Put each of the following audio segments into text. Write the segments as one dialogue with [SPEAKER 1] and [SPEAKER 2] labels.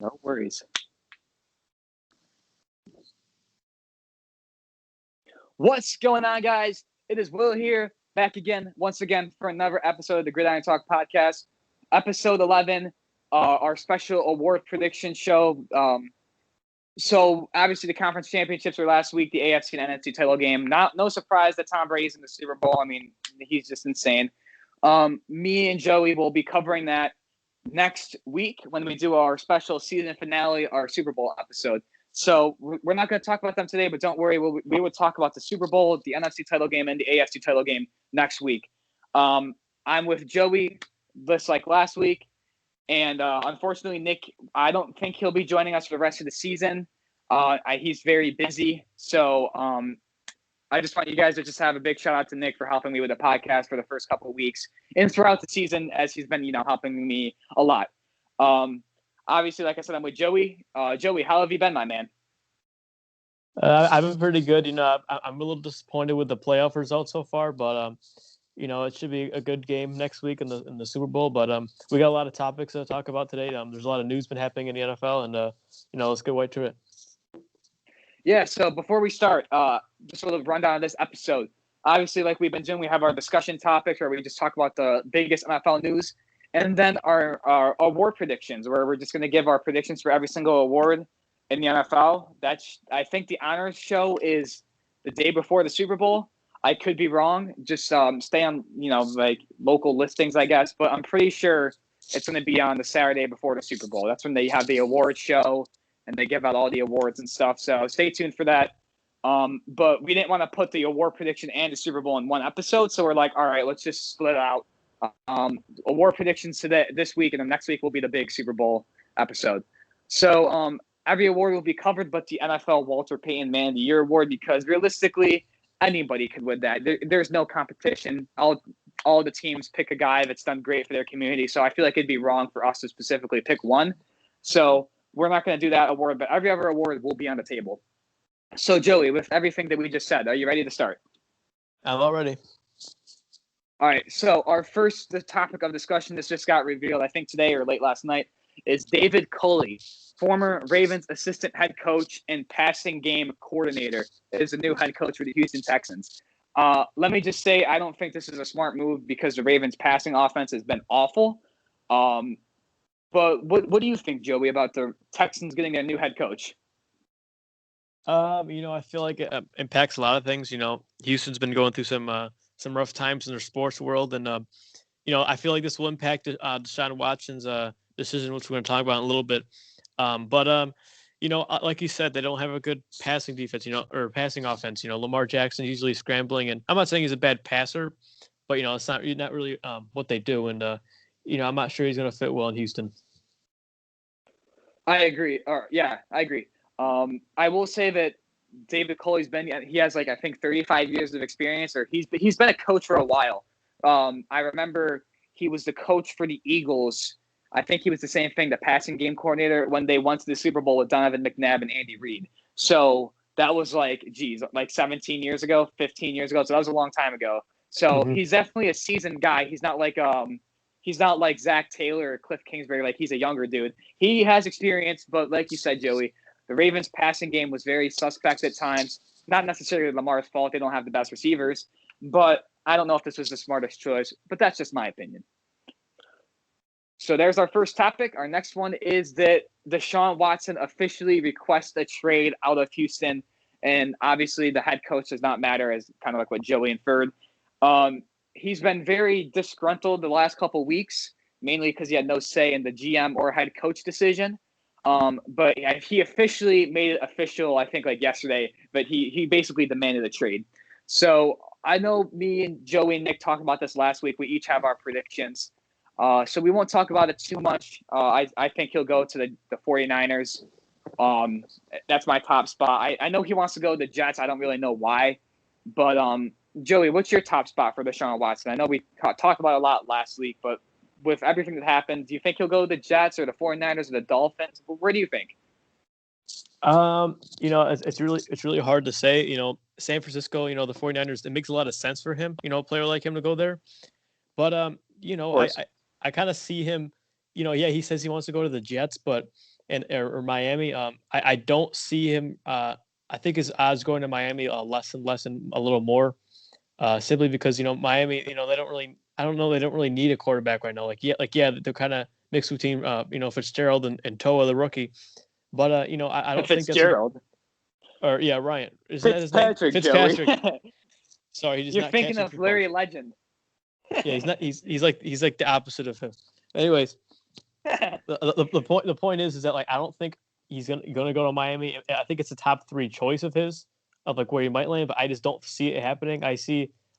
[SPEAKER 1] No worries. What's going on, guys? It is Will here, back again, once again, for another episode of the Gridiron Talk podcast, episode 11, our special award prediction show. So obviously the conference championships were last week, the AFC and NFC title game. No surprise that Tom Brady's in the Super Bowl. I mean, he's just insane. Me and Joey will be covering that next week when we do our special season finale, our Super Bowl episode. So we're not going to talk about them today, but don't worry. We will talk about the Super Bowl, the NFC title game, and the AFC title game next week. I'm with Joey, just like last week. And unfortunately, Nick, I don't think he'll be joining us for the rest of the season. He's very busy. So I just want you guys to just have a big shout out to Nick for helping me with the podcast for the first couple of weeks and throughout the season, as he's been, helping me a lot. Obviously, like I said, I'm with Joey. Joey, how have you been, my man?
[SPEAKER 2] I've been pretty good. I'm a little disappointed with the playoff results so far, but it should be a good game next week in the Super Bowl. But we got a lot of topics to talk about today. There's a lot of news been happening in the NFL, and let's get right to it.
[SPEAKER 1] Yeah. So before we start, just a little rundown of this episode. Obviously, like we've been doing, we have our discussion topics where we just talk about the biggest NFL news, and then our award predictions, where we're just going to give our predictions for every single award in the NFL. I think the honors show is the day before the Super Bowl. I could be wrong. Just stay on, like local listings, I guess. But I'm pretty sure it's going to be on the Saturday before the Super Bowl. That's when they have the award show and they give out all the awards and stuff. So stay tuned for that. But we didn't want to put the award prediction and the Super Bowl in one episode. So we're like, all right, let's just split out award predictions this week, and then next week will be the big Super Bowl episode. So every award will be covered, but the NFL Walter Payton Man of the Year award, because realistically, anybody could win that. There's no competition. All the teams pick a guy that's done great for their community. So I feel like it'd be wrong for us to specifically pick one. So we're not going to do that award, but every other award will be on the table. So Joey, with everything that we just said, are you ready to start?
[SPEAKER 2] I'm all ready.
[SPEAKER 1] All right. So the topic of discussion that's just got revealed, I think today or late last night, is David Culley, former Ravens assistant head coach and passing game coordinator, is the new head coach for the Houston Texans. Let me just say, I don't think this is a smart move because the Ravens passing offense has been awful. But what do you think, Joey, about the Texans getting their new head coach?
[SPEAKER 2] I feel like it impacts a lot of things. Houston's been going through some rough times in their sports world, and I feel like this will impact Deshaun Watson's decision, which we're going to talk about in a little bit. But like you said, they don't have a good passing defense, or passing offense. Lamar Jackson usually scrambling, and I'm not saying he's a bad passer, but it's not really what they do, and I'm not sure he's going to fit well in Houston.
[SPEAKER 1] I agree. I agree. I will say that David Culley's he has I think 35 years of experience, or he's been a coach for a while. I remember he was the coach for the Eagles. I think he was the same thing, the passing game coordinator, when they went to the Super Bowl with Donovan McNabb and Andy Reid. So that was 17 years ago, 15 years ago. So that was a long time ago. So He's definitely a seasoned guy. He's not like Zach Taylor or Cliff Kingsbury. He's a younger dude. He has experience, but like you said, Joey, the Ravens passing game was very suspect at times. Not necessarily Lamar's fault. They don't have the best receivers, but I don't know if this was the smartest choice, but that's just my opinion. So there's our first topic. Our next one is that Deshaun Watson officially requests a trade out of Houston. And obviously the head coach does not matter, as kind of like what Joey inferred. He's been very disgruntled the last couple of weeks, mainly because he had no say in the GM or head coach decision. But he officially made it official, I think, yesterday, but he basically demanded a trade. So I know me and Joey and Nick talked about this last week. We each have our predictions. So we won't talk about it too much. I think he'll go to the 49ers. That's my top spot. I know he wants to go to the Jets. I don't really know why. But Joey, what's your top spot for Deshaun Watson? I know we talked about it a lot last week, but with everything that happened, do you think he'll go to the Jets or the 49ers or the Dolphins? Where do you think?
[SPEAKER 2] It's really hard to say. San Francisco, the 49ers, it makes a lot of sense for him, a player like him to go there. But I kind of see him, he says he wants to go to the Jets, but or Miami. I don't see him. I think his odds going to Miami less and less and a little more, simply because Miami, they don't really. I don't know. They don't really need a quarterback right now. Yeah, they're kind of mixed between Fitzgerald and Toa the rookie, but I don't think that's
[SPEAKER 1] Fitzgerald.
[SPEAKER 2] or yeah, Ryan. Isn't that his name?
[SPEAKER 1] Fitzpatrick, Joey.
[SPEAKER 2] Fitzpatrick. Sorry, he's
[SPEAKER 1] You're
[SPEAKER 2] not
[SPEAKER 1] thinking
[SPEAKER 2] catching
[SPEAKER 1] of
[SPEAKER 2] footballs.
[SPEAKER 1] Larry Legend.
[SPEAKER 2] Yeah, he's not. He's like the opposite of him. Anyways, the point is that like I don't think he's gonna go to Miami. I think it's a top 3 choice of his of like where he might land, but I just don't see it happening. I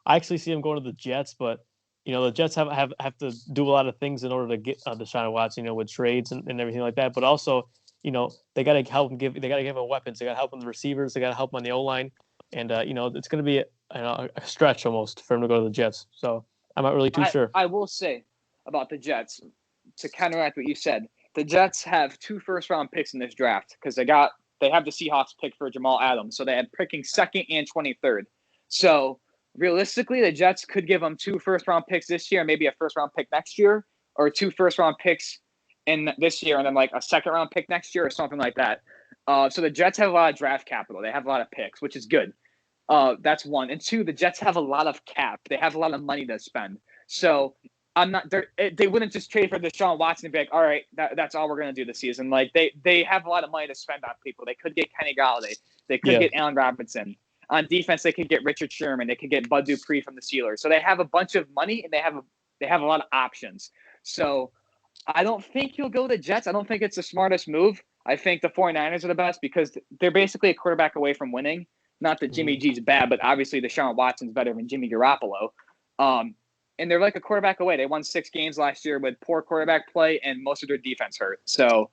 [SPEAKER 2] actually see him going to the Jets, but the Jets have to do a lot of things in order to get Deshaun Watson, with trades and everything like that. But also, they got to help him they got to give him weapons. They got to help him the receivers. They got to help him on the O line, and it's going to be a stretch almost for him to go to the Jets. So I'm not really too sure.
[SPEAKER 1] I will say about the Jets, to counteract what you said, the Jets have 2 first-round picks in this draft because they have the Seahawks pick for Jamal Adams, so they had picking 2nd and 23rd. So realistically, the Jets could give them 2 first-round picks this year, maybe a first-round pick next year, or 2 first-round picks in this year, and then like a second-round pick next year or something like that. So the Jets have a lot of draft capital. They have a lot of picks, which is good. That's 1. And 2, the Jets have a lot of cap. They have a lot of money to spend. So they wouldn't just trade for Deshaun Watson and be like, all right, that's all we're going to do this season. Like they have a lot of money to spend on people. They could get Kenny Galladay. They could get Allen Robinson. On defense, they could get Richard Sherman. They could get Bud Dupree from the Steelers. So they have a bunch of money and they have a lot of options. So I don't think he'll go to the Jets. I don't think it's the smartest move. I think the 49ers are the best because they're basically a quarterback away from winning. Not that Jimmy G's bad, but obviously Deshaun Watson's better than Jimmy Garoppolo. And they're like a quarterback away. They won 6 games last year with poor quarterback play and most of their defense hurt. So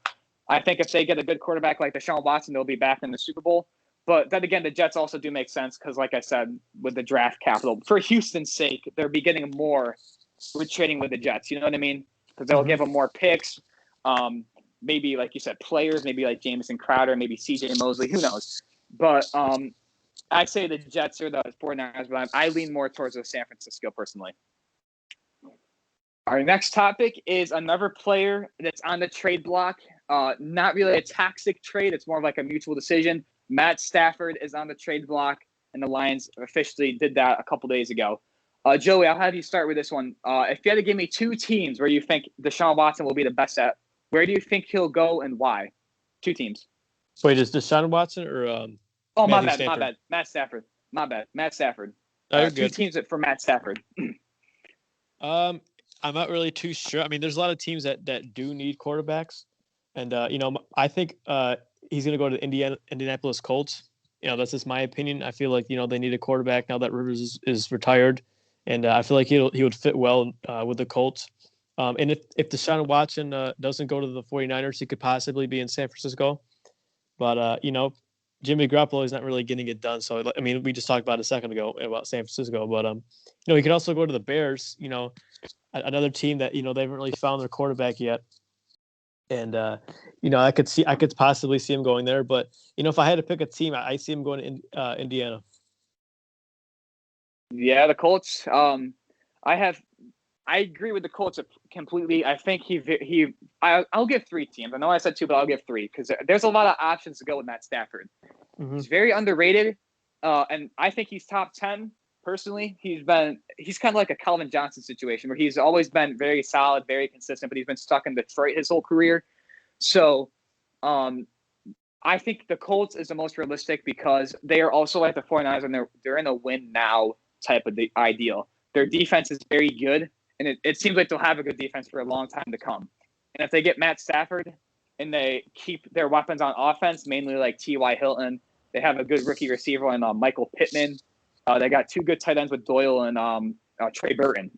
[SPEAKER 1] I think if they get a good quarterback like Deshaun Watson, they'll be back in the Super Bowl. But then again, the Jets also do make sense because, like I said, with the draft capital, for Houston's sake, they'll be getting more with trading with the Jets. You know what I mean? Because they'll give them more picks. Maybe, like you said, players, maybe like Jamison Crowder, maybe C.J. Mosley, who knows? But I say the Jets are the 49ers, but I lean more towards the San Francisco personally. Our next topic is another player that's on the trade block. Not really a toxic trade. It's more of like a mutual decision. Matt Stafford is on the trade block, and the Lions officially did that a couple days ago. Joey, I'll have you start with this one. If you had to give me 2 teams where you think Deshaun Watson will be the best at, where do you think he'll go and why? 2 teams.
[SPEAKER 2] Wait, is Deshaun Watson or
[SPEAKER 1] Oh, my
[SPEAKER 2] Matthew
[SPEAKER 1] bad,
[SPEAKER 2] Stafford?
[SPEAKER 1] my bad. Matt Stafford. My bad. Matt Stafford.
[SPEAKER 2] Oh, you're
[SPEAKER 1] 2
[SPEAKER 2] good.
[SPEAKER 1] teams for Matt Stafford.
[SPEAKER 2] I'm not really too sure. I mean, there's a lot of teams that do need quarterbacks, and I think he's going to go to the Indianapolis Colts. That's just my opinion. I feel like they need a quarterback now that Rivers is retired, and I feel like he would fit well with the Colts. And if Deshaun Watson doesn't go to the 49ers, he could possibly be in San Francisco. But Jimmy Garoppolo is not really getting it done. So I mean, we just talked about a second ago about San Francisco, but he could also go to the Bears. Another team that they haven't really found their quarterback yet. And I could possibly see him going there. But if I had to pick a team, I see him going to Indiana.
[SPEAKER 1] Yeah, the Colts. I agree with the Colts completely. I think I'll give 3 teams. I know I said 2, but I'll give 3 because there's a lot of options to go with Matt Stafford. Mm-hmm. He's very underrated, and I think he's top 10 personally. He's kind of like a Calvin Johnson situation where he's always been very solid, very consistent, but he's been stuck in Detroit his whole career. So, I think the Colts is the most realistic because they are also like the 49ers, and they're in a win now type of the ideal. Their defense is very good. And it seems like they'll have a good defense for a long time to come. And if they get Matt Stafford and they keep their weapons on offense, mainly like T.Y. Hilton, they have a good rookie receiver in Michael Pittman. They got 2 good tight ends with Doyle and Trey Burton.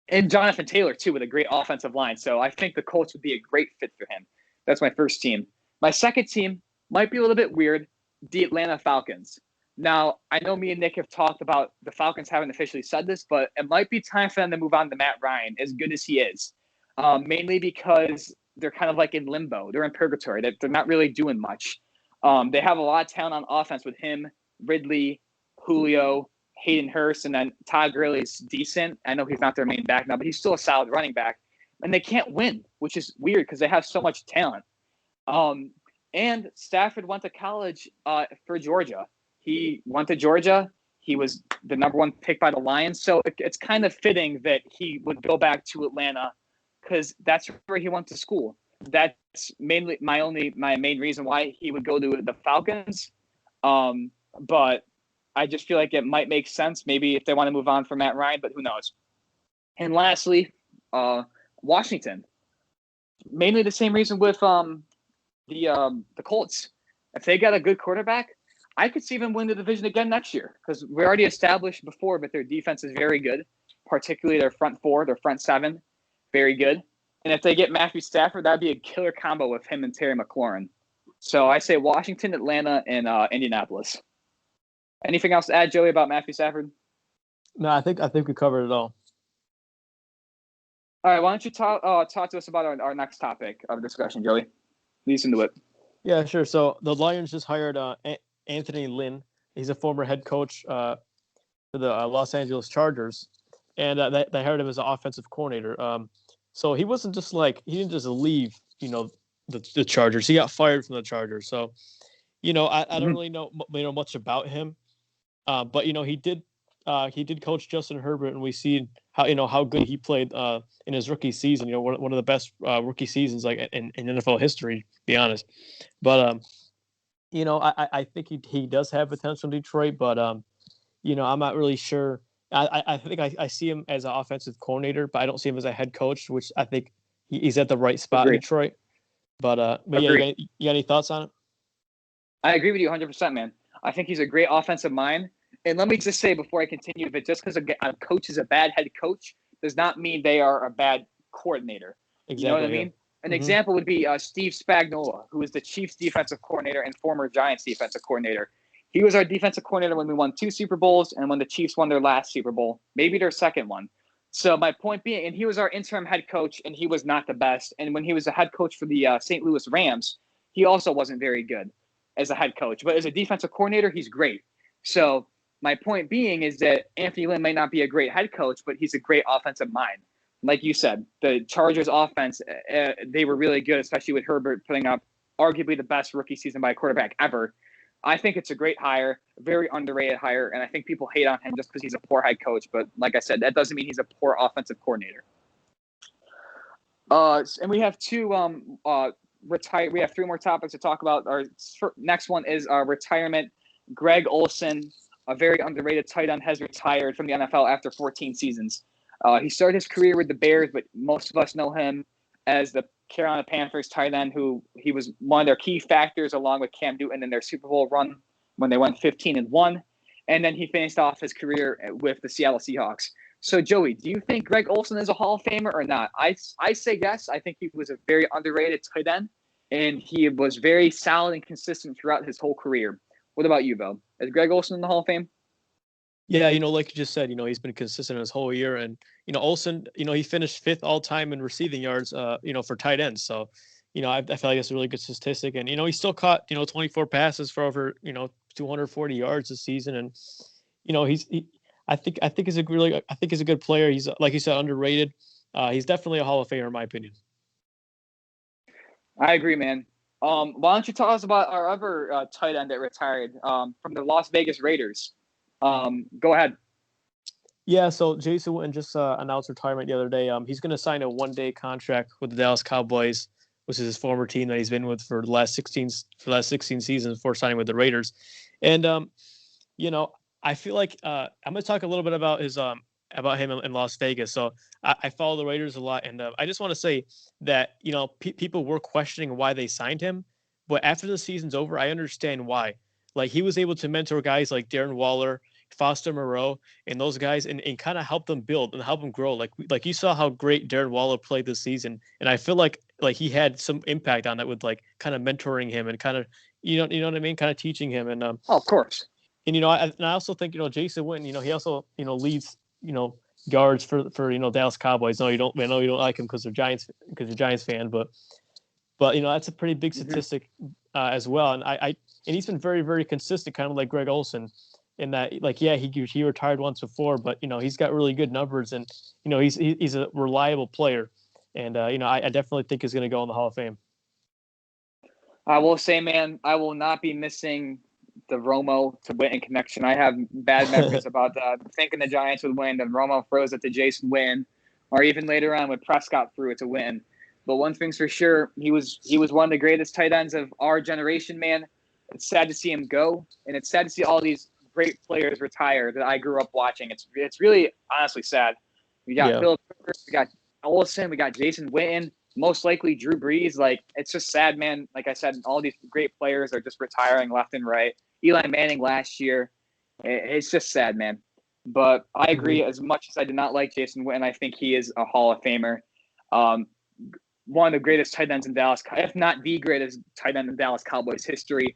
[SPEAKER 1] And Jonathan Taylor, too, with a great offensive line. So I think the Colts would be a great fit for him. That's my first team. My second team might be a little bit weird, the Atlanta Falcons. Now, I know me and Nick have talked about the Falcons haven't officially said this, but it might be time for them to move on to Matt Ryan, as good as he is. Mainly because they're kind of like in limbo. They're in purgatory. They're not really doing much. They have a lot of talent on offense with him, Ridley, Julio, Hayden Hurst, and then Todd Gurley's decent. I know he's not their main back now, but he's still a solid running back. And they can't win, which is weird because they have so much talent. Um, and Stafford went to college for Georgia. He went to Georgia. He was the number one pick by the Lions. So it's kind of fitting that he would go back to Atlanta because that's where he went to school. That's mainly my main reason why he would go to the Falcons. But I just feel like it might make sense maybe if they want to move on from Matt Ryan, but who knows? And lastly, Washington. Mainly the same reason with the Colts. If they got a good quarterback, I could see them win the division again next year because we already established before that their defense is very good, particularly their front four, their front seven, very good. And if they get Matthew Stafford, that'd be a killer combo with him and Terry McLaurin. So I say Washington, Atlanta, and Indianapolis. Anything else to add, Joey, about Matthew Stafford?
[SPEAKER 2] No, I think we covered it all.
[SPEAKER 1] All right, why don't you talk to us about our next topic of discussion, Joey? Lead us into it.
[SPEAKER 2] Yeah, sure. So the Lions just hired Anthony Lynn. He's a former head coach for the Los Angeles Chargers, and they hired him as an offensive coordinator. So he wasn't just he didn't just leave, the Chargers. He got fired from the Chargers. So, I don't really know much about him, but he did coach Justin Herbert, and we see how good he played in his rookie season. One of the best rookie seasons in NFL history, to be honest. But I think he does have potential in Detroit, but I'm not really sure. I think I see him as an offensive coordinator, but I don't see him as a head coach, which I think he's at the right spot in Detroit. But yeah, you got any thoughts on it?
[SPEAKER 1] I agree with you 100%, man. I think he's a great offensive mind. And let me just say before I continue that just because a coach is a bad head coach does not mean they are a bad coordinator.
[SPEAKER 2] Exactly,
[SPEAKER 1] you know what I mean? An example would be Steve Spagnuolo, who is the Chiefs defensive coordinator and former Giants defensive coordinator. He was our defensive coordinator when we won 2 Super Bowls and when the Chiefs won their last Super Bowl, maybe their second one. So my point being, and he was our interim head coach, and he was not the best. And when he was the head coach for the St. Louis Rams, he also wasn't very good as a head coach. But as a defensive coordinator, he's great. So my point being is that Anthony Lynn might not be a great head coach, but he's a great offensive mind. Like you said, the Chargers offense, they were really good, especially with Herbert putting up arguably the best rookie season by a quarterback ever. I think it's a great hire, a very underrated hire, and I think people hate on him just because he's a poor head coach. But like I said, that doesn't mean he's a poor offensive coordinator. And we have we have 3 more topics to talk about. Our next one is retirement. Greg Olsen, a very underrated tight end, has retired from the NFL after 14 seasons. He started his career with the Bears, but most of us know him as the Carolina Panthers tight end, who he was one of their key factors along with Cam Newton in their Super Bowl run when they went 15-1. And then he finished off his career with the Seattle Seahawks. So, Joey, do you think Greg Olsen is a Hall of Famer or not? I say yes. I think he was a very underrated tight end, and he was very solid and consistent throughout his whole career. What about you, Bill? Is Greg Olsen in the Hall of Fame?
[SPEAKER 2] Yeah, like you just said, he's been consistent his whole year. And, Olsen, he finished 5th all-time in receiving yards, for tight ends. So, I feel like that's a really good statistic. And, he still caught, 24 passes for over, 240 yards this season. And, I think he's a good player. He's, like you said, underrated. He's definitely a Hall of Famer in my opinion.
[SPEAKER 1] I agree, man. Why don't you tell us about our other tight end that retired from the Las Vegas Raiders? Go ahead.
[SPEAKER 2] Yeah, so Jason Witten just announced retirement the other day. He's going to sign a 1-day contract with the Dallas Cowboys, which is his former team that he's been with for the last 16 seasons before signing with the Raiders. And I feel like I'm going to talk a little bit about him in Las Vegas. So I follow the Raiders a lot, and I just want to say that people were questioning why they signed him, but after the season's over, I understand why. Like, he was able to mentor guys like Darren Waller, Foster Moreau, and those guys, and kind of help them build and help them grow. Like you saw how great Darren Waller played this season, and I feel like he had some impact on that with kind of mentoring him and kind of you know what I mean, kind of teaching him. And
[SPEAKER 1] of course.
[SPEAKER 2] And I also think Jason Witten, he also leads guards for Dallas Cowboys. No, I know you don't like him because you're a Giants fan, but that's a pretty big statistic as well. And and he's been very, very consistent, kind of like Greg Olsen, in that he retired once before, but he's got really good numbers, and he's a reliable player, and I definitely think he's going to go in the Hall of Fame.
[SPEAKER 1] I will say, man, I will not be missing the Romo to Witten connection. I have bad memories about that. Thinking the Giants would win, and Romo throws it to Jason Witten, or even later on when Prescott threw it to Witten. But one thing's for sure, he was one of the greatest tight ends of our generation, man. It's sad to see him go, and it's sad to see all these great players retire that I grew up watching. It's really honestly sad. We got
[SPEAKER 2] Yeah.
[SPEAKER 1] Philip Rivers, we got Olsen, we got Jason Witten, most likely Drew Brees. Like, it's just sad, man. Like I said, all these great players are just retiring left and right. Eli Manning last year. It's just sad, man. But I
[SPEAKER 2] Hmm.
[SPEAKER 1] agree. As much as I did not like Jason Witten, I think he is a Hall of Famer. Um, one of the greatest tight ends in Dallas, if not the greatest tight end in Dallas Cowboys history.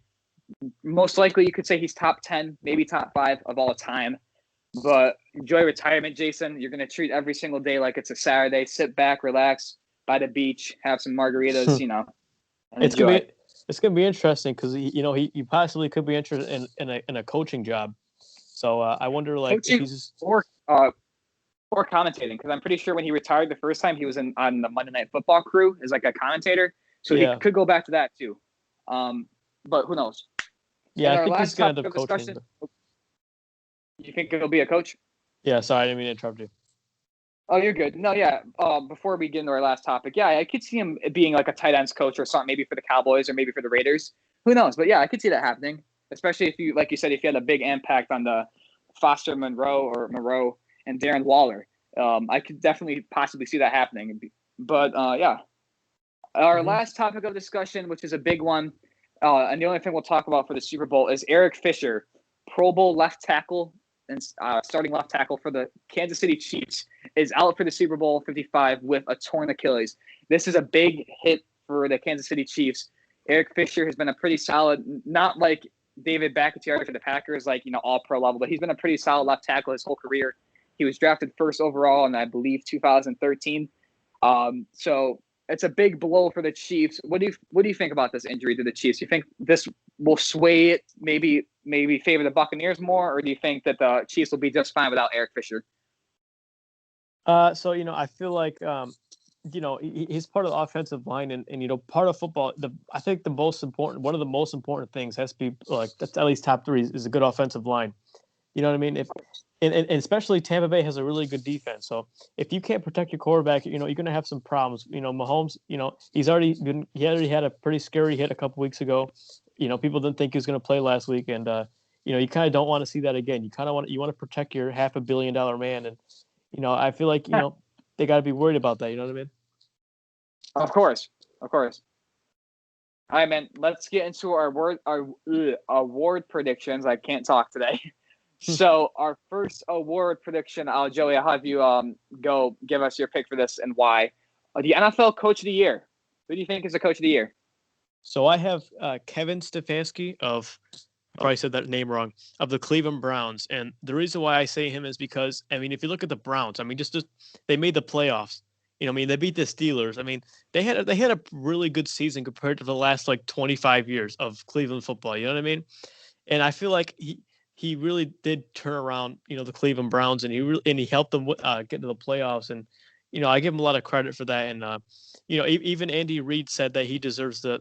[SPEAKER 1] Most likely, you could say he's top 10, maybe top 5 of all time. But enjoy retirement, Jason. You're going to treat every single day like it's a Saturday. Sit back, relax by the beach, have some margaritas, and
[SPEAKER 2] It's gonna
[SPEAKER 1] enjoy.
[SPEAKER 2] be it's gonna be interesting because he possibly could be interested in a coaching job. So I wonder like if
[SPEAKER 1] Coaching
[SPEAKER 2] he's
[SPEAKER 1] or uh, or commentating, because I'm pretty sure when he retired the first time, he was on the Monday Night Football crew as like a commentator. So he
[SPEAKER 2] yeah
[SPEAKER 1] could go back to that too. Um, but who knows?
[SPEAKER 2] yeah
[SPEAKER 1] In
[SPEAKER 2] I
[SPEAKER 1] our
[SPEAKER 2] think he's
[SPEAKER 1] last
[SPEAKER 2] gonna end
[SPEAKER 1] topic
[SPEAKER 2] up
[SPEAKER 1] of
[SPEAKER 2] coaching.
[SPEAKER 1] discussion,
[SPEAKER 2] But
[SPEAKER 1] you think it'll be a coach?
[SPEAKER 2] yeah, sorry, I didn't mean to interrupt you.
[SPEAKER 1] Oh, you're good. No, yeah. Before we get into our last topic, yeah, I could see him being like a tight ends coach or something, maybe for the Cowboys or maybe for the Raiders. Who knows? But yeah, I could see that happening, especially if you, like you said, if you had a big impact on the Foster Moreau and Darren Waller. I could definitely possibly see that happening. But yeah, our
[SPEAKER 2] Hmm.
[SPEAKER 1] last topic of discussion, which is a big one, and the only thing we'll talk about for the Super Bowl is Eric Fisher, Pro Bowl left tackle and starting left tackle for the Kansas City Chiefs, is out for the Super Bowl 55 with a torn Achilles. This is a big hit for the Kansas City Chiefs. Eric Fisher has been a pretty solid, not like David Bakhtiari for the Packers, like all pro level, but he's been a pretty solid left tackle his whole career. He was drafted first overall in I believe 2013. So it's a big blow for the Chiefs. What do you think about this injury to the Chiefs? You think this will sway it, maybe favor the Buccaneers more, or do you think that the Chiefs will be just fine without Eric Fisher?
[SPEAKER 2] So I feel like he's part of the offensive line, and part of football. I think one of the most important things has to be like that's at least top three is a good offensive line. You know what I mean? If and especially Tampa Bay has a really good defense. So if you can't protect your quarterback, you're going to have some problems. Mahomes, he already had a pretty scary hit a couple weeks ago. People didn't think he was going to play last week, and you kind of don't want to see that again. You want to protect your $500 million man, and I feel like they got to be worried about that. You know what I mean?
[SPEAKER 1] Of course, of course. All right, man. Let's get into our award predictions. I can't talk today. So our first award prediction, Joey, I'll have you go give us your pick for this and why. The NFL Coach of the Year. Who do you think is the Coach of the Year?
[SPEAKER 2] So I have Kevin Stefanski of I probably said that name wrong of the Cleveland Browns, and the reason why I say him is because if you look at the Browns, just they made the playoffs. They beat the Steelers. They had a really good season compared to the last like 25 years of Cleveland football. You know what I mean? And I feel like he really did turn around the Cleveland Browns, and he helped them get to the playoffs, and I give him a lot of credit for that, and even Andy Reid said that he deserves the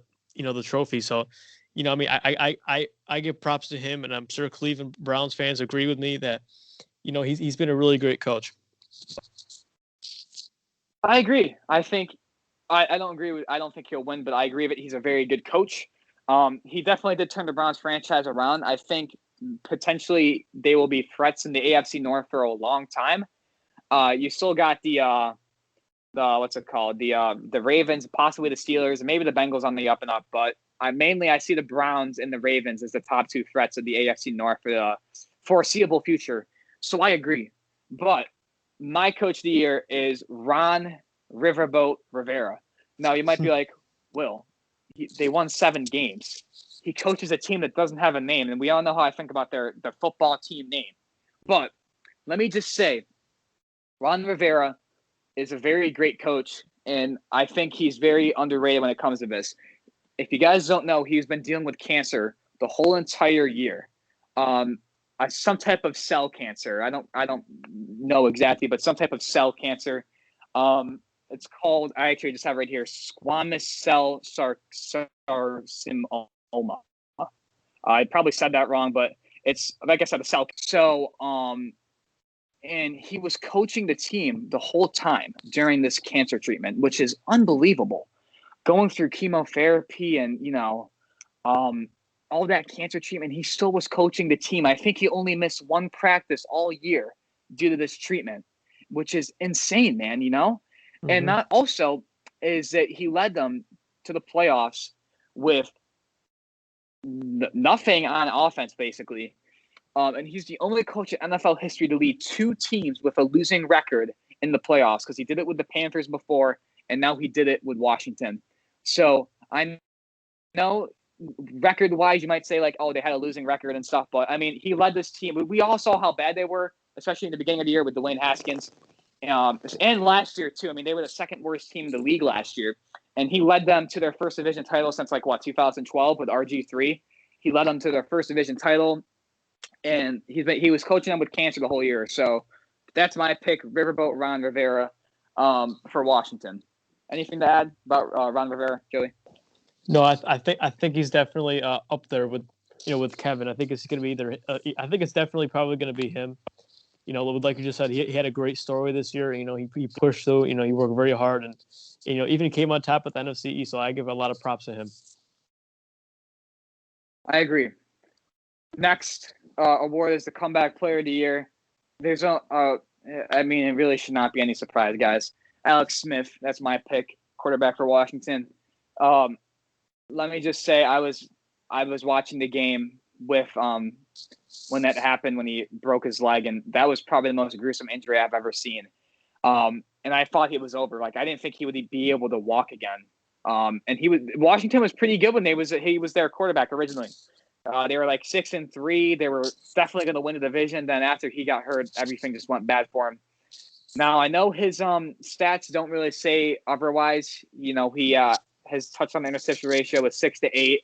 [SPEAKER 2] trophy. So I give props to him, and I'm sure Cleveland Browns fans agree with me that he's been a really great coach.
[SPEAKER 1] I agree. I think I don't agree with. I don't think he'll win, but I agree that he's a very good coach. He definitely did turn the Browns franchise around. I think potentially they will be threats in the AFC North for a long time. You still got the what's it called the Ravens, possibly the Steelers, and maybe the Bengals on the up and up. But I see the Browns and the Ravens as the top two threats of the AFC North for the foreseeable future. So I agree. But my coach of the year is Ron Riverboat Rivera. Now you might be like, Will, they won 7 games. He coaches a team that doesn't have a name, and we all know how I think about their football team name. But let me just say, Ron Rivera is a very great coach, and I think he's very underrated when it comes to this. If you guys don't know, he's been dealing with cancer the whole entire year. Um, some type of cell cancer. I don't know exactly, but some type of cell cancer. Um, It's called, I actually just have it right here, squamous cell carcinoma. I probably said that wrong, but it's, like I said, a cell. So, and he was coaching the team the whole time during this cancer treatment, which is unbelievable. Going through chemotherapy and, all that cancer treatment, he still was coaching the team. I think he only missed one practice all year due to this treatment, which is insane, man, And not also is that he led them to the playoffs with nothing on offense, basically. And he's the only coach in NFL history to lead two teams with a losing record in the playoffs, because he did it with the Panthers before, and now he did it with Washington. So I know record-wise, you might say, like, oh, they had a losing record and stuff, but, I mean, he led this team. We all saw how bad they were, especially in the beginning of the year with Dwayne Haskins. And last year, too. I mean, they were the second worst team in the league last year, and he led them to their first division title since, 2012 with RG3. He led them to their first division title, and he was coaching them with cancer the whole year. So that's my pick, Riverboat Ron Rivera, for Washington. Anything to add about Ron Rivera, Joey?
[SPEAKER 2] No, I think he's definitely up there with Kevin. I think it's going to be either. I think it's definitely probably going to be him. Like you just said, he had a great story this year. He pushed through. He worked very hard, and even came on top at the NFC East. So I give a lot of props to him.
[SPEAKER 1] I agree. Next award is the Comeback Player of the Year. There's it really should not be any surprise, guys. Alex Smith, that's my pick, quarterback for Washington. Let me just say, I was watching the game with when that happened, when he broke his leg, and that was probably the most gruesome injury I've ever seen. And I thought he was over. Like, I didn't think he would be able to walk again. And Washington was pretty good when he was their quarterback originally. They were 6-3. They were definitely going to win the division. Then after he got hurt, everything just went bad for him. Now, I know his stats don't really say otherwise. His touchdown to interception ratio was 6-8,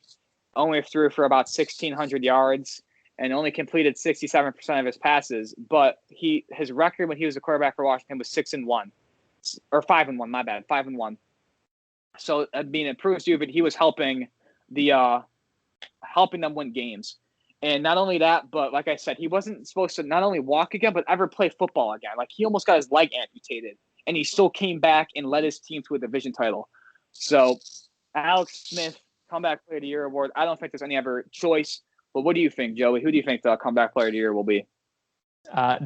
[SPEAKER 1] only threw for about 1,600 yards, and only completed 67% of his passes. But his record when he was a quarterback for Washington was 6-1, or 5-1. My bad, 5-1. So it proves to you that he was helping them win games. And not only that, but like I said, he wasn't supposed to not only walk again, but ever play football again. Like, he almost got his leg amputated, and he still came back and led his team to a division title. So, Alex Smith, Comeback Player of the Year award. I don't think there's any other choice. But what do you think, Joey? Who do you think the Comeback Player of the Year will be?
[SPEAKER 2] I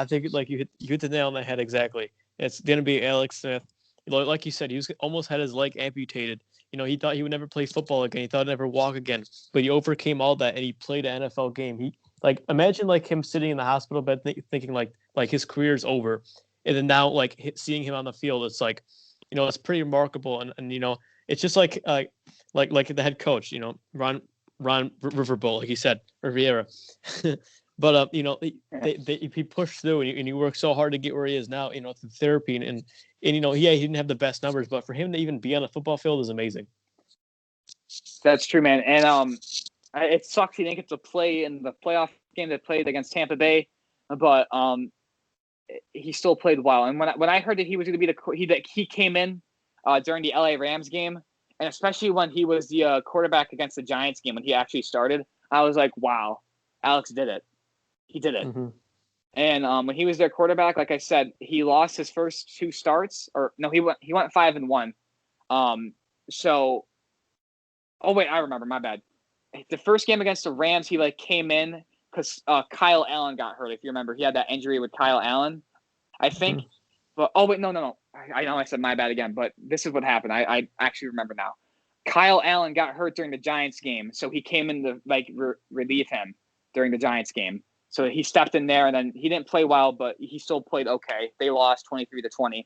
[SPEAKER 2] think you hit the nail on the head exactly. It's going to be Alex Smith. Like you said, he almost had his leg amputated. He thought he would never play football again. He thought he'd never walk again. But he overcame all that, and he played an NFL game. Imagine him sitting in the hospital bed thinking like his career's over, and then now seeing him on the field, it's it's pretty remarkable. And it's just like the head coach, Ron Riverboat, like he said, Riviera. But he pushed through, and he worked so hard to get where he is now. Through therapy and he didn't have the best numbers, but for him to even be on a football field is amazing.
[SPEAKER 1] That's true, man. And it sucks he didn't get to play in the playoff game they played against Tampa Bay, but he still played well. And when I heard that he was going to be that he came in during the LA Rams game, and especially when he was the quarterback against the Giants game when he actually started, I was like, wow, Alex did it. He did it. Mm-hmm. And when he was their quarterback, like I said, he lost his first two starts, or no, he went 5-1. Oh wait, I remember. My bad. The first game against the Rams, he came in because Kyle Allen got hurt. If you remember, he had that injury with Kyle Allen, I think. Mm-hmm. But oh wait, no. I know I said my bad again, but this is what happened. I actually remember now. Kyle Allen got hurt during the Giants game, so he came in to relieve him during the Giants game. So he stepped in there, and then he didn't play well, but he still played okay. They lost 23-20.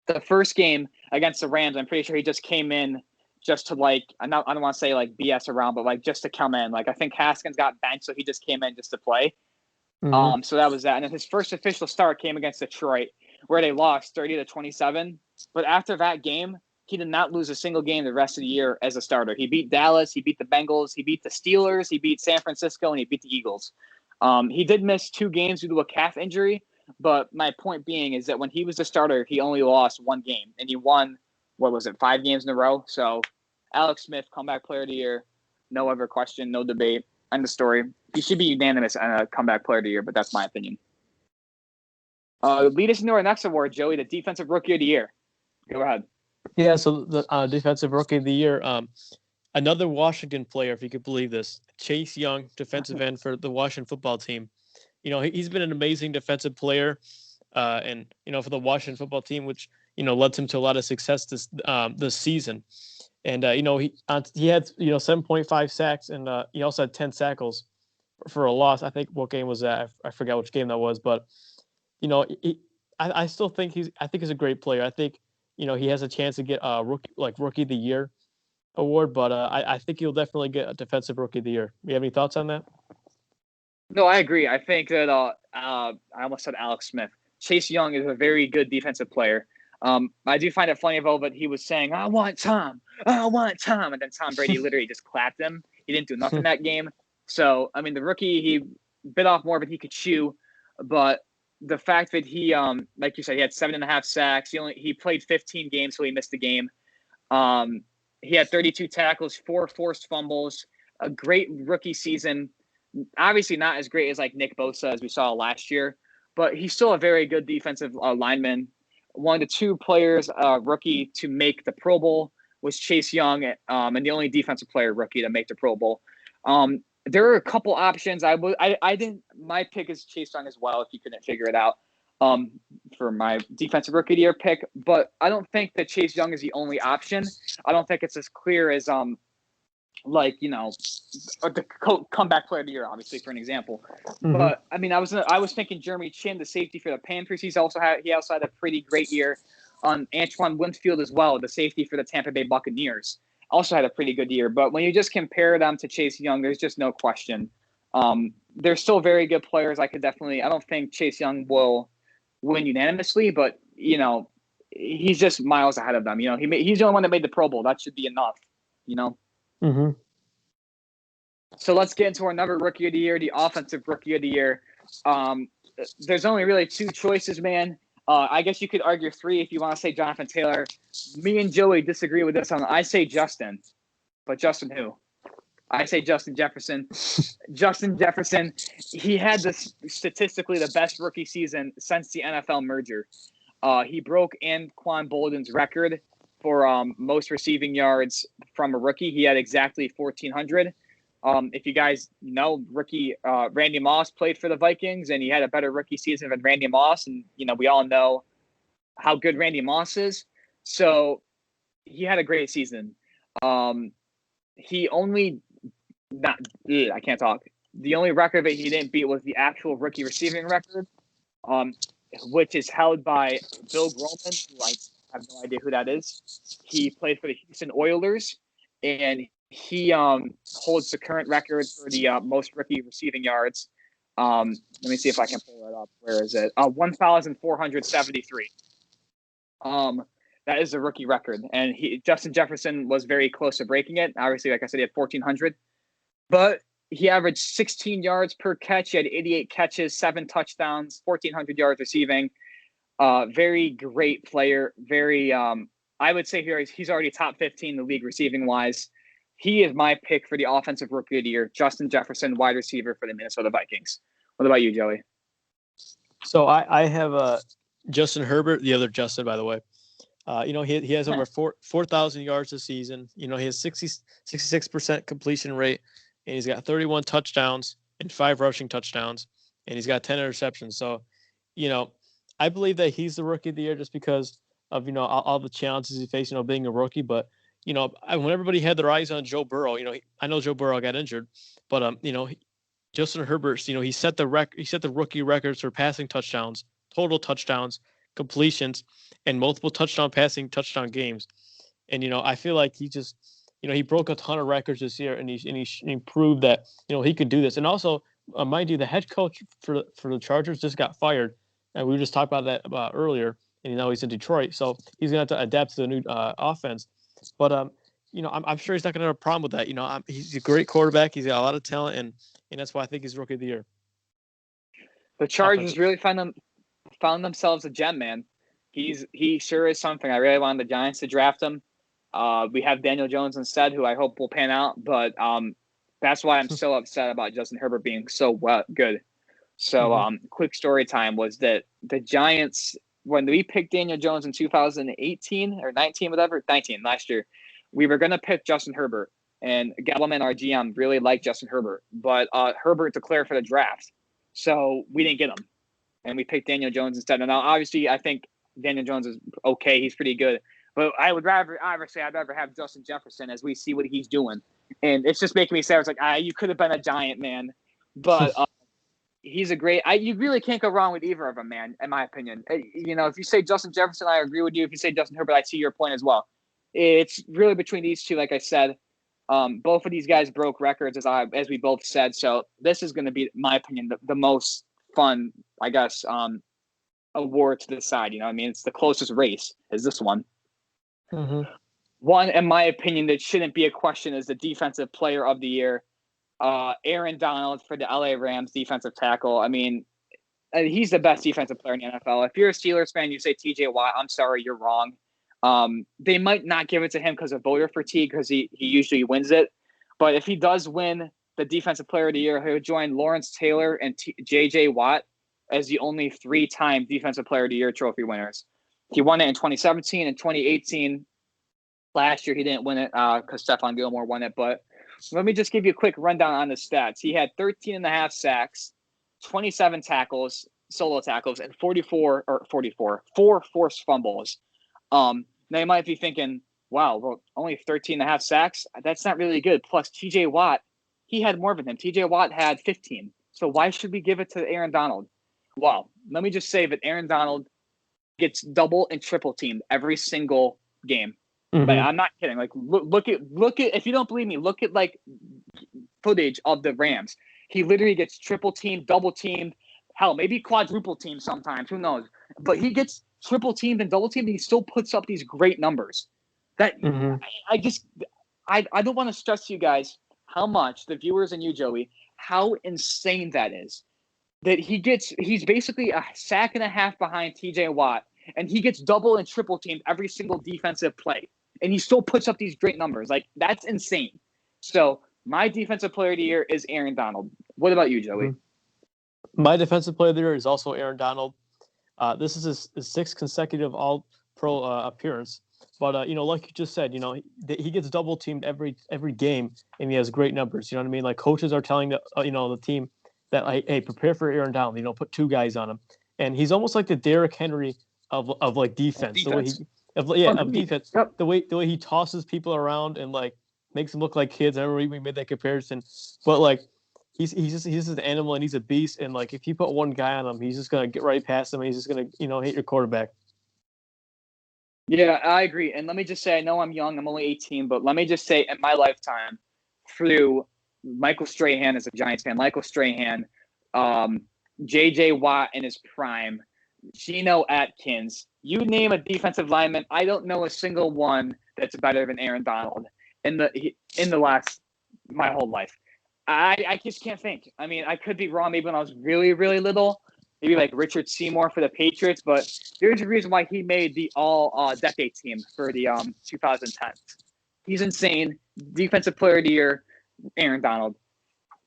[SPEAKER 1] The first game against the Rams, I'm pretty sure he just came in just to I don't want to say BS around, but just to come in. I think Haskins got benched, so he just came in just to play. Mm-hmm. So that was that. And then his first official start came against Detroit, where they lost 30-27. But after that game, he did not lose a single game the rest of the year as a starter. He beat Dallas, he beat the Bengals, he beat the Steelers, he beat San Francisco, and he beat the Eagles. He did miss 2 games due to a calf injury, But my point being is that when he was the starter, he only lost one game, and he won, what was it, 5 games in a row? So Alex Smith, comeback player of the year, no other question, no debate. End of story. He should be unanimous on a comeback player of the year, but that's my opinion. Lead us into our next award, Joey, the defensive rookie of the year. Go ahead.
[SPEAKER 2] Yeah, so the defensive rookie of the year, another Washington player, if you could believe this, Chase Young, defensive end for the Washington football team. He's been an amazing defensive player, and for the Washington football team, which led him to a lot of success this season. And he had 7.5 sacks, and he also had 10 tackles for a loss. I think what game was that? I forgot which game that was, but I still think he's a great player. I think he has a chance to get a rookie of the year award, but I think he'll definitely get a defensive rookie of the year. You have any thoughts on that?
[SPEAKER 1] No, I agree. I think that I almost said Alex Smith. Chase Young is a very good defensive player. I do find it funny, though, that he was saying, I want Tom. And then Tom Brady literally just clapped him. He didn't do nothing that game. So, I mean, the rookie, he bit off more than he could chew. But the fact that he, like you said, he had 7.5 sacks. He played 15 games, so he missed a game. He had 32 tackles, 4 forced fumbles, a great rookie season. Obviously not as great as like Nick Bosa as we saw last year, but he's still a very good defensive lineman. One of the 2 players rookie to make the Pro Bowl was Chase Young, and the only defensive player rookie to make the Pro Bowl. There are a couple options. My pick is Chase Young as well, if you couldn't figure it out, for my defensive rookie of the year pick. But I don't think that Chase Young is the only option. I don't think it's as clear as the comeback player of the year, obviously, for an example. Mm-hmm. But I mean, I was thinking Jeremy Chin, the safety for the Panthers. He also had a pretty great year. Antoine Winfield as well, the safety for the Tampa Bay Buccaneers, also had a pretty good year. But when you just compare them to Chase Young, there's just no question. They're still very good players. I don't think Chase Young will win unanimously, but he's just miles ahead of them. He's the only one that made the Pro Bowl. That should be enough.
[SPEAKER 2] Mm-hmm.
[SPEAKER 1] So let's get into another rookie of the year, the offensive rookie of the year. There's only really 2 choices, man. I guess you could argue 3 if you want to say Jonathan Taylor. Me and Joey disagree with this one. I say Justin. But Justin who? I say Justin Jefferson. Justin Jefferson, he had statistically the best rookie season since the NFL merger. He broke Anquan Boldin's record for most receiving yards from a rookie. He had exactly 1,400. If you guys know, rookie Randy Moss played for the Vikings, and he had a better rookie season than Randy Moss. And, we all know how good Randy Moss is. So he had a great season. He only I can't talk. The only record that he didn't beat was the actual rookie receiving record, which is held by Bill Grohlman, who I have no idea who that is. He played for the Houston Oilers, and he holds the current record for the most rookie receiving yards. Let me see if I can pull that up. Where is it? 1,473. That is the rookie record. And Justin Jefferson was very close to breaking it. Obviously, like I said, he had 1,400. But he averaged 16 yards per catch. He had 88 catches, 7 touchdowns, 1,400 yards receiving. Very great player. Very, I would say here he's already top 15 in the league receiving wise. He is my pick for the offensive rookie of the year, Justin Jefferson, wide receiver for the Minnesota Vikings. What about you, Joey? So
[SPEAKER 2] I have Justin Herbert, the other Justin, by the way. He has over 4,000 yards this season. He has 66% completion rate, and he's got 31 touchdowns and 5 rushing touchdowns, and he's got 10 interceptions. So, I believe that he's the rookie of the year just because of, all the challenges he faced, being a rookie. But, when everybody had their eyes on Joe Burrow, I know Joe Burrow got injured, but, Justin Herbert, he set the rookie records for passing touchdowns, total touchdowns, completions, and multiple touchdown games. And, I feel like he just, he broke a ton of records this year, and he proved that, he could do this. And also, mind you, the head coach for the Chargers just got fired. And we were just talking about that earlier, and he's in Detroit. So he's going to have to adapt to the new offense. But, I'm sure he's not going to have a problem with that. He's a great quarterback. He's got a lot of talent, and that's why I think he's rookie of the year.
[SPEAKER 1] The Chargers really find found themselves a gem, man. He sure is something. I really wanted the Giants to draft him. We have Daniel Jones instead, who I hope will pan out. But that's why I'm so upset about Justin Herbert being so good. So quick story time was that the Giants, when we picked Daniel Jones in 2018 or 19, whatever, 19 last year, we were going to pick Justin Herbert. And Gettleman, our GM, really liked Justin Herbert. But Herbert declared for the draft. So we didn't get him. And we picked Daniel Jones instead. And now, obviously, I think Daniel Jones is okay. He's pretty good. But I'd rather have Justin Jefferson as we see what he's doing. And it's just making me sad. It's like, you could have been a Giant, man. But he's a great – you really can't go wrong with either of them, man, in my opinion. If you say Justin Jefferson, I agree with you. If you say Justin Herbert, I see your point as well. It's really between these two, like I said. Both of these guys broke records, as we both said. So this is going to be, in my opinion, the most fun, I guess, award to decide. It's the closest race is this one.
[SPEAKER 2] Mm-hmm.
[SPEAKER 1] One, in my opinion, that shouldn't be a question is the defensive player of the year. Aaron Donald for the LA Rams, defensive tackle. He's the best defensive player in the NFL. If you're a Steelers fan, you say TJ Watt, I'm sorry, you're wrong. They might not give it to him because of voter fatigue because he usually wins it. But if he does win the defensive player of the year, he'll join Lawrence Taylor and J.J. Watt as the only 3-time defensive player of the year trophy winners. He won it in 2017 and 2018. Last year, he didn't win it because Stephon Gilmore won it. But let me just give you a quick rundown on the stats. He had 13 and a half sacks, 27 tackles, solo tackles, and 4 forced fumbles. Now you might be thinking, wow, well, only 13 and a half sacks? That's not really good. Plus, TJ Watt, he had more than him. TJ Watt had 15. So why should we give it to Aaron Donald? Well, let me just say that Aaron Donald gets double and triple teamed every single game.
[SPEAKER 2] Mm-hmm.
[SPEAKER 1] Like, I'm not kidding. Like, look at if you don't believe me, look at like footage of the Rams. He literally gets triple teamed, double teamed, hell, maybe quadruple teamed sometimes. Who knows? But he gets triple teamed and double teamed, and he still puts up these great numbers. That I don't want to stress to you guys how much the viewers and you, Joey, how insane that is. That he's basically a sack and a half behind TJ Watt, and he gets double and triple teamed every single defensive play, and he still puts up these great numbers. Like, that's insane. So my defensive player of the year is Aaron Donald. What about you, Joey?
[SPEAKER 2] My defensive player of the year is also Aaron Donald. This is his sixth consecutive All-Pro appearance. But, like you just said, he gets double teamed every game, and he has great numbers. You know what I mean? Like, coaches are telling the team that, like, hey, prepare for Aaron Donald. Put 2 guys on him, and he's almost like the Derrick Henry of like defense. The way of defense. Yep. The way he tosses people around and like makes them look like kids. I remember we made that comparison, but like he's just an animal and he's a beast. And like if you put one guy on him, he's just gonna get right past him and he's just gonna hit your quarterback.
[SPEAKER 1] Yeah, I agree. And let me just say, I know I'm young. I'm only 18, but let me just say, in my lifetime, through Michael Strahan as a Giants fan, Michael Strahan, J.J. Watt in his prime, Geno Atkins, you name a defensive lineman, I don't know a single one that's better than Aaron Donald in the last my whole life. I just can't think. I mean, I could be wrong. Maybe when I was really, really little, maybe like Richard Seymour for the Patriots, but there's a reason why he made the all-decade team for the 2010s. He's insane. Defensive player of the year, Aaron Donald.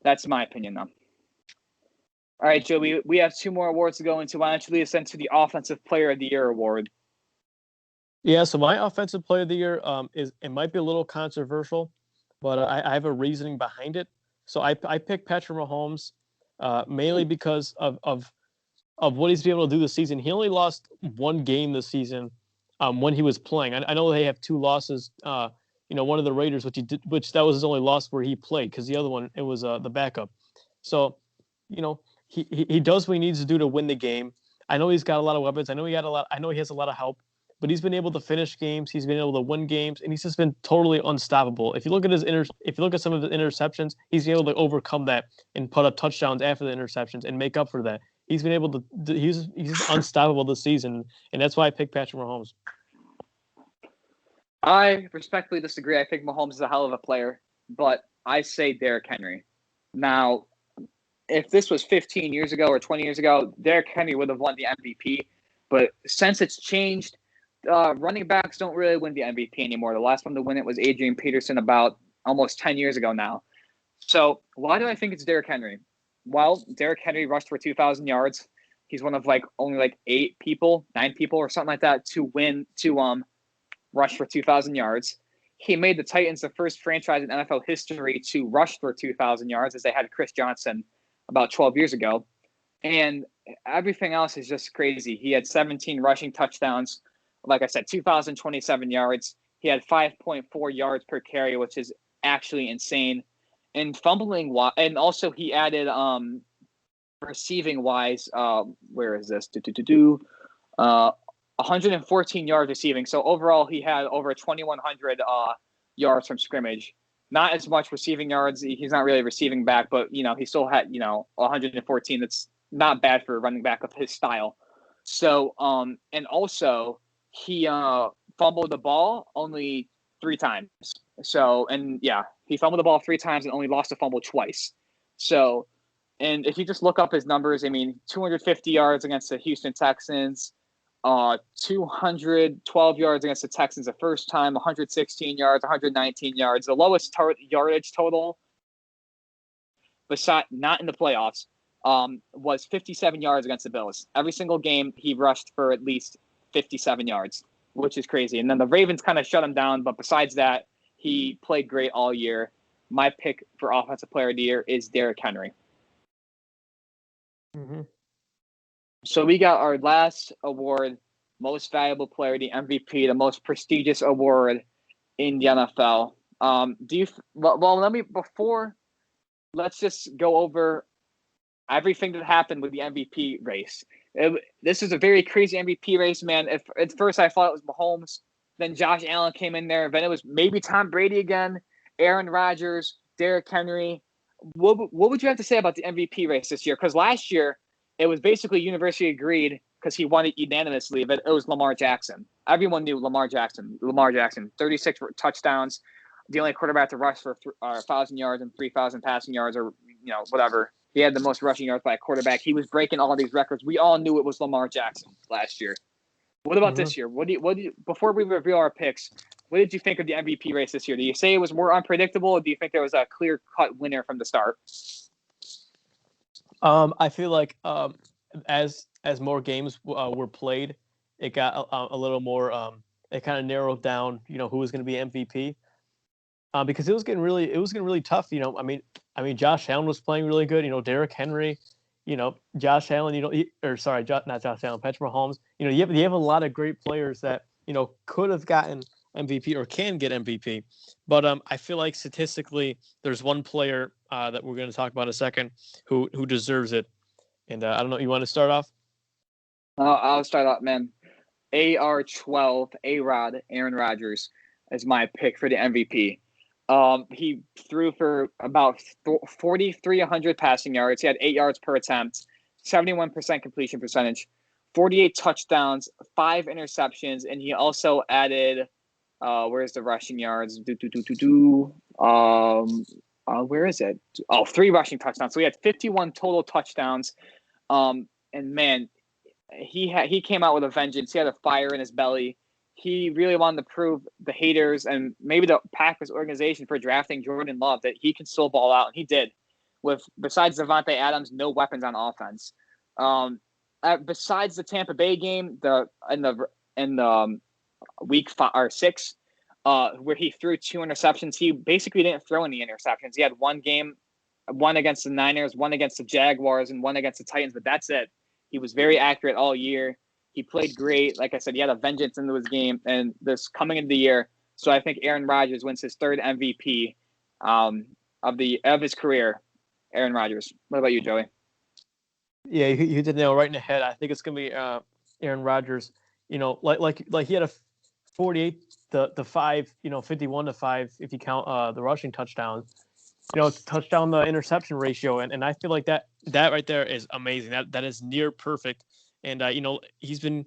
[SPEAKER 1] That's my opinion, though. All right, Joe, we have 2 more awards to go into. Why don't you lead us into the Offensive Player of the Year award?
[SPEAKER 2] Yeah, so my Offensive Player of the Year it might be a little controversial, but I have a reasoning behind it. So I picked Patrick Mahomes mainly because of what he's been able to do this season. He only lost 1 game this season when he was playing. I know they have 2 losses. One of the Raiders, which that was his only loss where he played, because the other one it was the backup. So, he does what he needs to do to win the game. I know he's got a lot of weapons. I know he has a lot of help, but he's been able to finish games. He's been able to win games, and he's just been totally unstoppable. If you look at some of his interceptions, he's been able to overcome that and put up touchdowns after the interceptions and make up for that. He's been able to. He's unstoppable this season, and that's why I picked Patrick Mahomes.
[SPEAKER 1] I respectfully disagree. I think Mahomes is a hell of a player, but I say Derrick Henry. Now, if this was 15 years ago or 20 years ago, Derrick Henry would have won the MVP. But since it's changed, running backs don't really win the MVP anymore. The last one to win it was Adrian Peterson about almost 10 years ago now. So why do I think it's Derrick Henry? Well, Derrick Henry rushed for 2,000 yards. He's one of only 9 people or something like that to rush for 2,000 yards. He made the Titans the first franchise in NFL history to rush for 2,000 yards, as they had Chris Johnson about 12 years ago. And everything else is just crazy. He had 17 rushing touchdowns. Like I said, 2,027 yards. He had 5.4 yards per carry, which is actually insane. And fumbling, and also he added receiving wise. Where is this? 114 yards receiving. So overall, he had over 2,100 yards from scrimmage. Not as much receiving yards. He's not really receiving back, but he still had 114. That's not bad for a running back of his style. So and also he fumbled the ball only 3 times. So he fumbled the ball 3 times and only lost a fumble twice. So, and if you just look up his numbers, 250 yards against the Houston Texans, 212 yards against the Texans the first time, 116 yards, 119 yards. The lowest yardage total, not in the playoffs, was 57 yards against the Bills. Every single game, he rushed for at least 57 yards, which is crazy. And then the Ravens kind of shut him down, but besides that, he played great all year. My pick for Offensive Player of the Year is Derrick Henry.
[SPEAKER 2] Mm-hmm.
[SPEAKER 1] So we got our last award, Most Valuable Player, the MVP, the most prestigious award in the NFL. Let's just go over everything that happened with the MVP race. This is a very crazy MVP race, man. If at first I thought it was Mahomes, then Josh Allen came in there, then it was maybe Tom Brady again, Aaron Rodgers, Derrick Henry. What would you have to say about the MVP race this year? Because last year, it was basically universally agreed because he won it unanimously, but it was Lamar Jackson. Everyone knew Lamar Jackson. 36 touchdowns, the only quarterback to rush for 1,000 yards and 3,000 passing yards, or whatever. He had the most rushing yards by a quarterback. He was breaking all these records. We all knew it was Lamar Jackson last year. What about this year? Before we reveal our picks, what did you think of the MVP race this year? Do you say it was more unpredictable, or do you think there was a clear-cut winner from the start?
[SPEAKER 2] I feel like as more games were played, it got a little more. It kind of narrowed down, who was going to be MVP, because it was getting really tough. Josh Allen was playing really good. Derrick Henry, Josh Allen. Not Josh Allen, Patrick Mahomes. You have a lot of great players that could have gotten MVP or can get MVP, but I feel like statistically, there's one player that we're going to talk about in a second who deserves it, and I don't know. You want to start off?
[SPEAKER 1] I'll start off, man. AR12, A-Rod, Aaron Rodgers is my pick for the MVP. He threw for about 4,300 passing yards. He had 8 yards per attempt, 71% completion percentage, 48 touchdowns, 5 interceptions, and he also added. Where's the rushing yards? Where is it? 3 rushing touchdowns. So he had 51 total touchdowns. And man, he came out with a vengeance. He had a fire in his belly. He really wanted to prove the haters and maybe the Packers organization for drafting Jordan Love that he can still ball out, and he did. Besides Devontae Adams, no weapons on offense. Besides the Tampa Bay game, in the week 5 or 6, where he threw 2 interceptions, he basically didn't throw any interceptions. He had one game, one against the Niners, one against the Jaguars, and one against the Titans, but that's it. He was very accurate all year. He played great. Like I said, he had a vengeance into his game, and this coming into the year. So I think Aaron Rodgers wins his 3rd MVP of his career. Aaron Rodgers. What about you, Joey?
[SPEAKER 3] Yeah, you did nail right in the head. I think it's gonna be Aaron Rodgers. Like he had a 48 to 5, 51 to 5 if you count the rushing touchdowns. Touchdown to interception ratio, and I feel like that right there is amazing. That is near perfect. And he's been,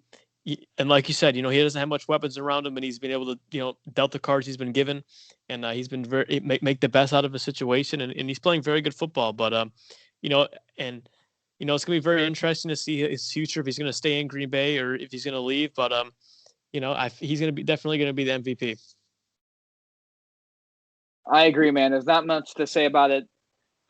[SPEAKER 3] and like you said, he doesn't have much weapons around him, and he's been able to dealt the cards he's been given, and he's been make the best out of a situation, and he's playing very good football. But
[SPEAKER 2] And it's going to be very interesting to see his future, if he's going to stay in Green Bay or if he's going to leave. But he's going to be definitely going to be the MVP.
[SPEAKER 1] I agree, man. There's not much to say about it.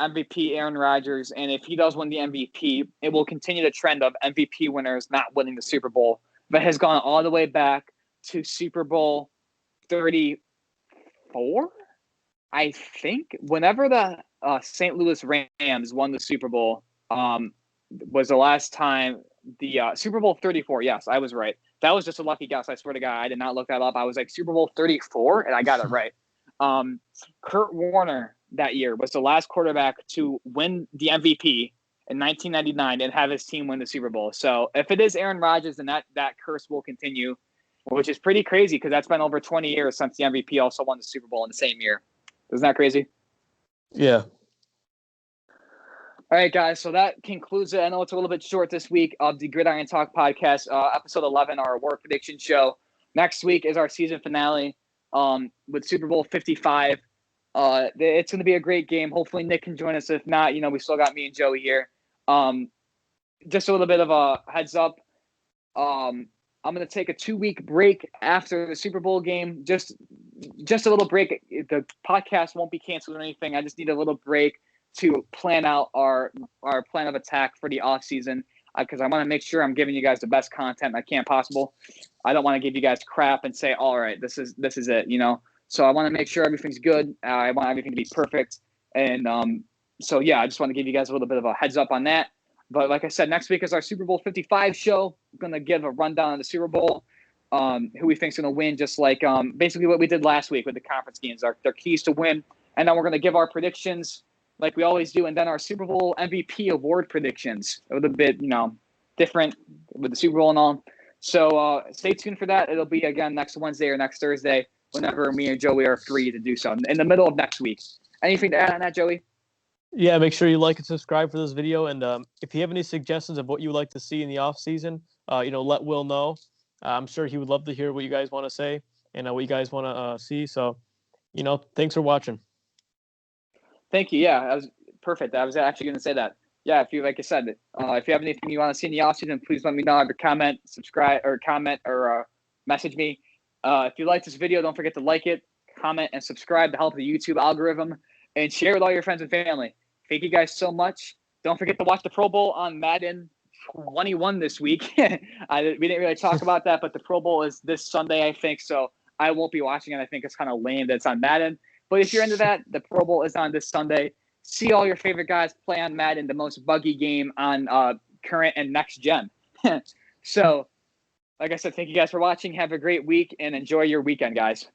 [SPEAKER 1] MVP Aaron Rodgers, and if he does win the MVP, it will continue the trend of MVP winners not winning the Super Bowl, but has gone all the way back to Super Bowl 34, I think. Whenever the St. Louis Rams won the Super Bowl, was the last time the Super Bowl 34. Yes, I was right. That was just a lucky guess. I swear to God, I did not look that up. I was like Super Bowl 34, and I got it right. Kurt Warner that year was the last quarterback to win the MVP in 1999 and have his team win the Super Bowl. So if it is Aaron Rodgers, then that curse will continue, which is pretty crazy because that's been over 20 years since the MVP also won the Super Bowl in the same year. Isn't that crazy?
[SPEAKER 2] Yeah.
[SPEAKER 1] All right, guys. So that concludes it. I know it's a little bit short this week of the Gridiron Talk podcast, episode 11, our award prediction show. Next week is our season finale with Super Bowl 55. It's going to be a great game. Hopefully Nick can join us. If not, we still got me and Joey here. Just a little bit of a heads up. I'm going to take a 2-week break after the Super Bowl game. Just a little break. The podcast won't be canceled or anything. I just need a little break to plan out our plan of attack for the off season, because I want to make sure I'm giving you guys the best content I can possible. I don't want to give you guys crap and say, all right, this is it, So I want to make sure everything's good. I want everything to be perfect. And so, yeah, I just want to give you guys a little bit of a heads up on that. But like I said, next week is our Super Bowl 55 show. We're going to give a rundown of the Super Bowl, who we think is going to win, just like basically what we did last week with the conference games, their keys to win. And then we're going to give our predictions like we always do, and then our Super Bowl MVP award predictions. A little bit, different with the Super Bowl and all. So stay tuned for that. It'll be, again, next Wednesday or next Thursday, whenever me and Joey are free to do so, in the middle of next week. Anything to add on that, Joey?
[SPEAKER 3] Yeah, make sure you like and subscribe for this video. And if you have any suggestions of what you would like to see in the off season, let Will know. I'm sure he would love to hear what you guys want to say and what you guys want to see. So, thanks for watching.
[SPEAKER 1] Thank you. Yeah, that was perfect. I was actually going to say that. Yeah, like I said, if you have anything you want to see in the off season, please let me know. Either comment, subscribe, or message me. If you like this video, don't forget to like it, comment, and subscribe to help the YouTube algorithm, and share with all your friends and family. Thank you guys so much. Don't forget to watch the Pro Bowl on Madden 21 this week. We didn't really talk about that, but the Pro Bowl is this Sunday, I think, so I won't be watching it. I think it's kind of lame that it's on Madden. But if you're into that, the Pro Bowl is on this Sunday. See all your favorite guys play on Madden, the most buggy game on current and next gen. So, like I said, thank you guys for watching. Have a great week and enjoy your weekend, guys.